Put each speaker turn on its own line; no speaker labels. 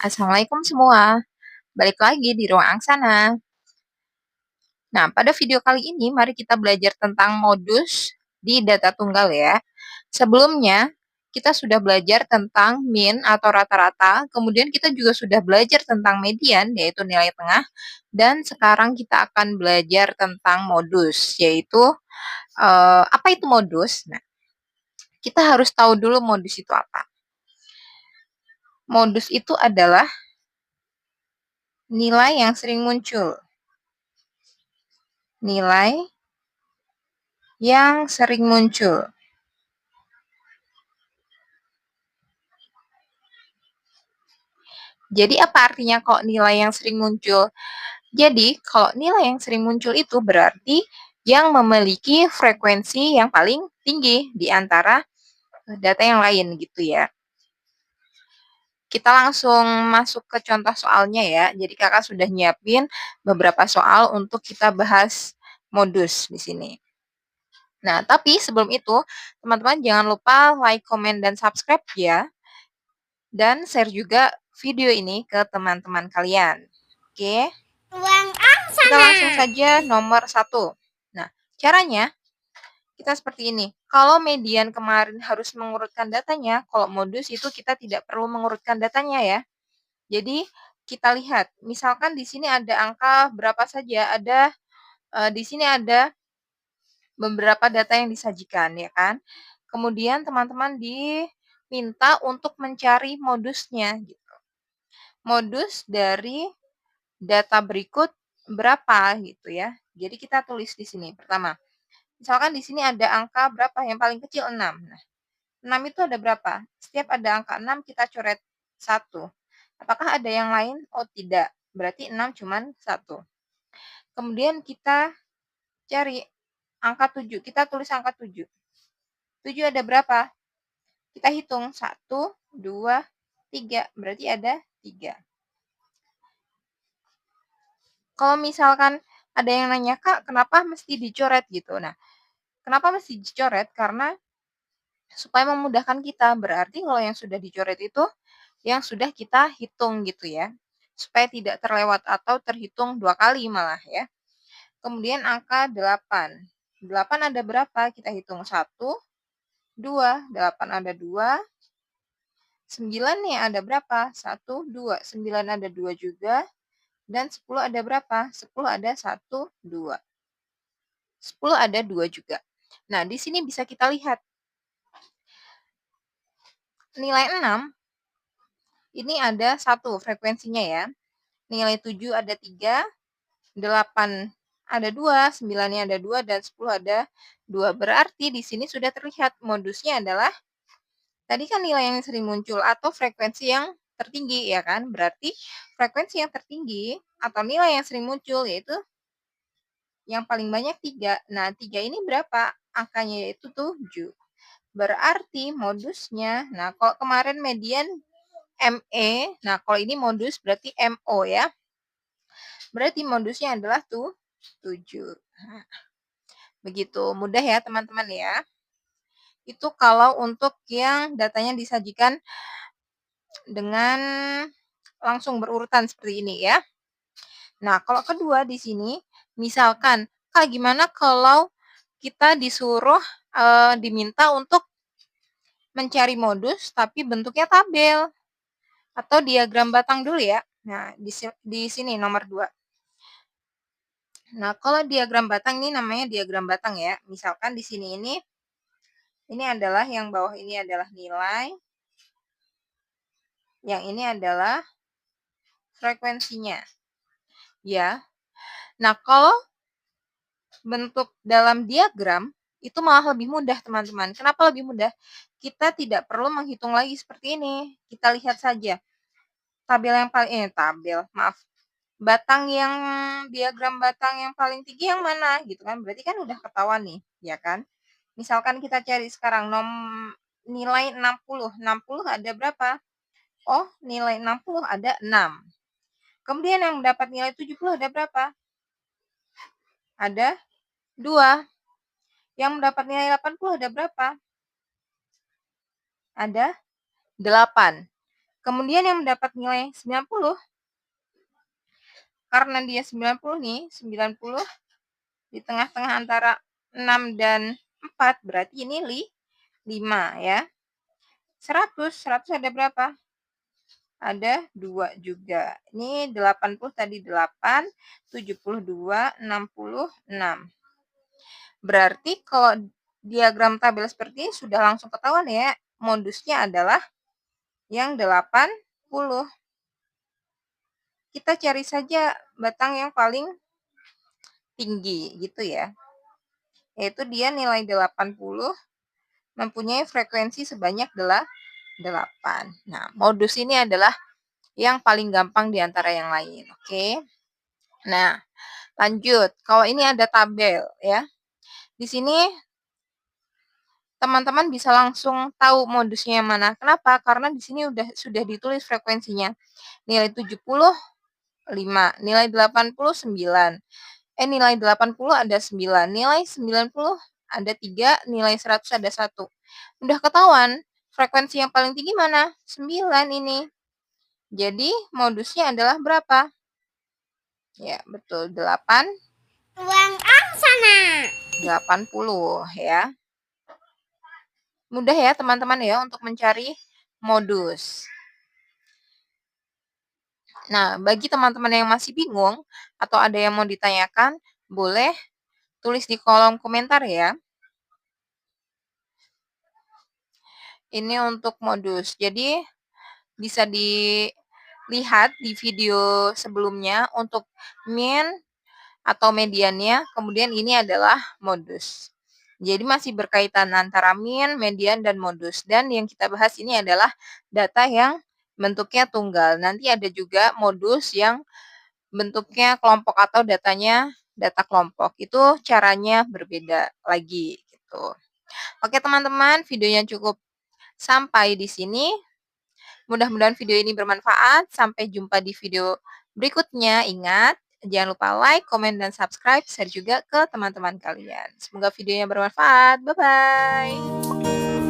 Assalamualaikum semua, balik lagi di ruang Angsana. Nah, pada video kali ini mari kita belajar tentang modus di data tunggal ya. Sebelumnya, kita sudah belajar tentang mean atau rata-rata, kemudian kita juga sudah belajar tentang median, yaitu nilai tengah, dan sekarang kita akan belajar tentang modus, yaitu apa itu modus? Nah, kita harus tahu dulu modus itu apa. Modus itu adalah nilai yang sering muncul. Nilai yang sering muncul. Jadi apa artinya kok nilai yang sering muncul? Jadi kalau nilai yang sering muncul itu berarti yang memiliki frekuensi yang paling tinggi di antara data yang lain gitu ya. Kita langsung masuk ke contoh soalnya ya. Jadi kakak sudah nyiapin beberapa soal untuk kita bahas modus di sini. Nah, tapi sebelum itu, teman-teman jangan lupa like, comment, dan subscribe ya. Dan share juga video ini ke teman-teman kalian. Oke? Kita langsung saja nomor 1. Nah, caranya kita seperti ini. Kalau median kemarin harus mengurutkan datanya, kalau modus itu kita tidak perlu mengurutkan datanya ya. Jadi, kita lihat, misalkan di sini ada angka berapa saja, di sini ada beberapa data yang disajikan ya kan. Kemudian teman-teman diminta untuk mencari modusnya gitu. Modus dari data berikut berapa gitu ya. Jadi kita tulis di sini. Pertama, misalkan di sini ada angka berapa yang paling kecil 6. Nah, 6 itu ada berapa? Setiap ada angka 6 kita coret 1. Apakah ada yang lain? Oh, tidak. Berarti 6 cuman 1. Kemudian kita cari angka 7. Kita tulis angka 7. 7 ada berapa? Kita hitung 1, 2, 3. Berarti ada 3. Kalau misalkan ada yang nanya, Kak, kenapa mesti dicoret gitu? Nah, kenapa mesti dicoret? Karena supaya memudahkan kita. Berarti kalau yang sudah dicoret itu yang sudah kita hitung gitu ya. Supaya tidak terlewat atau terhitung 2 kali malah ya. Kemudian angka 8. 8 ada berapa? Kita hitung 1, 2. 8 ada 2. 9 nih ada berapa? 1, 2. 9 ada 2 juga. Dan 10 ada berapa? 10 ada 1, 2. 10 ada 2 juga. Nah, di sini bisa kita lihat. Nilai 6, ini ada 1 frekuensinya ya. Nilai 7 ada 3, 8 ada 2, 9-nya ada 2, dan 10 ada 2. Berarti di sini sudah terlihat modusnya adalah, tadi kan nilai yang sering muncul atau frekuensi yang tertinggi ya kan. Berarti frekuensi yang tertinggi atau nilai yang sering muncul yaitu yang paling banyak 3. Nah, 3 ini berapa? Angkanya yaitu 7. Berarti modusnya, nah kalau kemarin median ME, nah kalau ini modus berarti MO ya. Berarti modusnya adalah 7. Nah, begitu mudah ya teman-teman ya. Itu kalau untuk yang datanya disajikan dengan langsung berurutan seperti ini ya. Nah, kalau kedua di sini, misalkan, Kak, gimana kalau kita disuruh diminta untuk mencari modus tapi bentuknya tabel atau diagram batang dulu ya. Nah, di sini nomor 2. Nah, kalau diagram batang ini namanya diagram batang ya. Misalkan di sini ini adalah yang bawah ini adalah nilai. Yang ini adalah frekuensinya. Ya. Nah, kalau bentuk dalam diagram itu malah lebih mudah, teman-teman. Kenapa lebih mudah? Kita tidak perlu menghitung lagi seperti ini. Kita lihat saja. Batang yang diagram batang yang paling tinggi yang mana gitu kan. Berarti kan udah ketahuan nih, ya kan? Misalkan kita cari sekarang nilai 60. 60 ada berapa? Oh, nilai 60 ada 6. Kemudian yang mendapat nilai 70 ada berapa? Ada 2. Yang mendapat nilai 80 ada berapa? Ada 8. Kemudian yang mendapat nilai 90, karena dia 90 nih, 90 di tengah-tengah antara 6 dan 4, berarti ini 5 ya. 100 ada berapa? Ada 2 juga. Ini 80 tadi 8, 72, 66. Berarti kalau diagram tabel seperti ini sudah langsung ketahuan ya, modusnya adalah yang 80. Kita cari saja batang yang paling tinggi gitu ya. Yaitu dia nilai 80 mempunyai frekuensi sebanyak 8. Nah, modus ini adalah yang paling gampang di antara yang lain, oke? Nah, lanjut. Kalau ini ada tabel ya. Di sini teman-teman bisa langsung tahu modusnya yang mana. Kenapa? Karena di sini sudah ditulis frekuensinya. Nilai 75, nilai 80 9. Nilai 80 ada 9, nilai 90 ada 3, nilai 100 ada 1. Udah ketahuan frekuensi yang paling tinggi mana? 9 ini. Jadi modusnya adalah berapa? Ya, betul, 8.
Ruang sana.
80 ya. Mudah ya teman-teman ya untuk mencari modus. Nah, bagi teman-teman yang masih bingung atau ada yang mau ditanyakan, boleh tulis di kolom komentar ya. Ini untuk modus. Jadi bisa dilihat di video sebelumnya untuk min atau mediannya, kemudian ini adalah modus. Jadi masih berkaitan antara min, median, dan modus. Dan yang kita bahas ini adalah data yang bentuknya tunggal. Nanti ada juga modus yang bentuknya kelompok atau datanya data kelompok. Itu caranya berbeda lagi gitu. Oke teman-teman, videonya cukup sampai di sini. Mudah-mudahan video ini bermanfaat. Sampai jumpa di video berikutnya. Ingat, jangan lupa like, komen, dan subscribe. Share juga ke teman-teman kalian. Semoga videonya bermanfaat. Bye-bye.